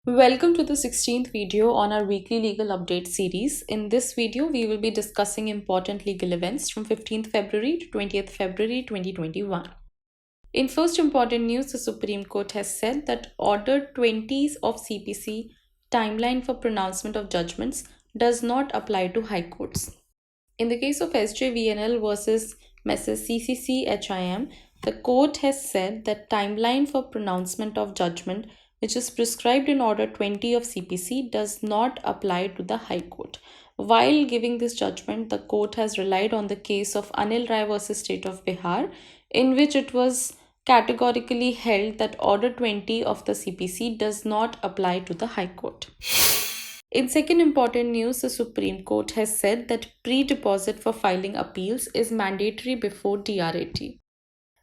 Welcome to the 16th video on our weekly legal update series. In this video, we will be discussing important legal events from 15th February to 20th February 2021. In first important news, the Supreme Court has said that Order 20 of CPC timeline for pronouncement of judgments does not apply to high courts. In the case of SJVNL versus Messrs CCC HIM, the court has said that timeline for pronouncement of judgment which is prescribed in Order 20 of CPC does not apply to the High Court. While giving this judgment, the court has relied on the case of Anil Rai versus State of Bihar, in which it was categorically held that Order 20 of the CPC does not apply to the High Court. In second important news, the Supreme Court has said that pre-deposit for filing appeals is mandatory before DRAT.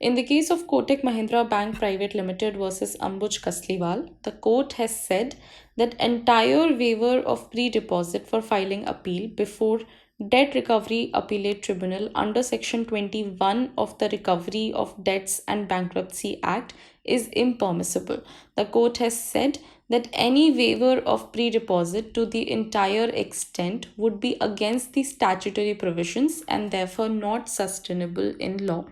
In the case of Kotak Mahindra Bank Private Limited versus Ambuj Kasliwal, the court has said that entire waiver of pre-deposit for filing appeal before Debt Recovery Appellate Tribunal under Section 21 of the Recovery of Debts and Bankruptcy Act is impermissible. The court has said that any waiver of pre-deposit to the entire extent would be against the statutory provisions and therefore not sustainable in law.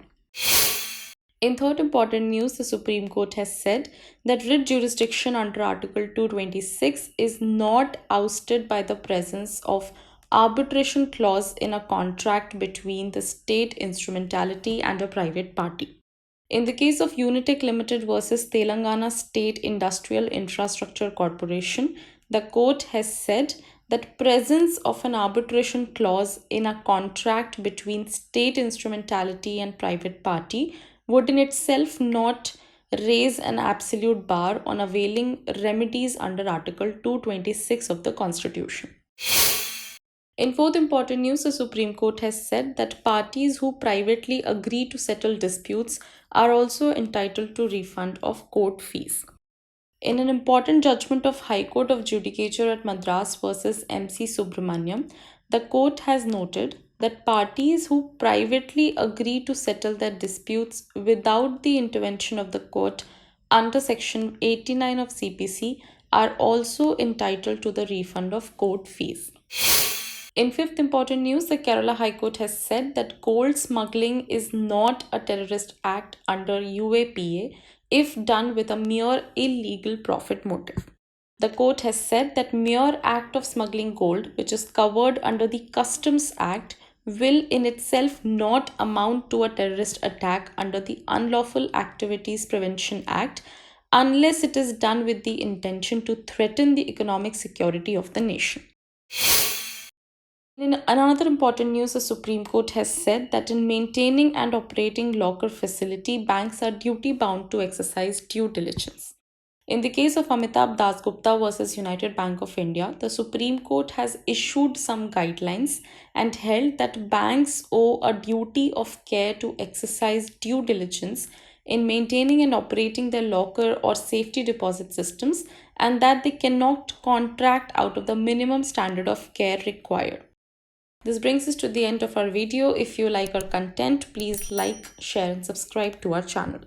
In third important news, the Supreme Court has said that writ jurisdiction under Article 226 is not ousted by the presence of arbitration clause in a contract between the state instrumentality and a private party. In the case of Unitech Limited versus Telangana State Industrial Infrastructure Corporation, the court has said that presence of an arbitration clause in a contract between state instrumentality and private party would in itself not raise an absolute bar on availing remedies under Article 226 of the Constitution. In fourth important news, the Supreme Court has said that parties who privately agree to settle disputes are also entitled to refund of court fees. In an important judgment of High Court of Judicature at Madras versus MC Subramaniam, the court has noted that parties who privately agree to settle their disputes without the intervention of the court under Section 89 of CPC are also entitled to the refund of court fees. In fifth important news, the Kerala High Court has said that gold smuggling is not a terrorist act under UAPA if done with a mere illegal profit motive. The court has said that mere act of smuggling gold, which is covered under the Customs Act, will in itself not amount to a terrorist attack under the Unlawful Activities Prevention Act unless it is done with the intention to threaten the economic security of the nation. In another important news, the Supreme Court has said that in maintaining and operating locker facility, banks are duty bound to exercise due diligence. In the case of Amitabh Dasgupta versus United Bank of India, the Supreme Court has issued some guidelines and held that banks owe a duty of care to exercise due diligence in maintaining and operating their locker or safety deposit systems, and that they cannot contract out of the minimum standard of care required. This brings us to the end of our video. If you like our content, please like, share and subscribe to our channel.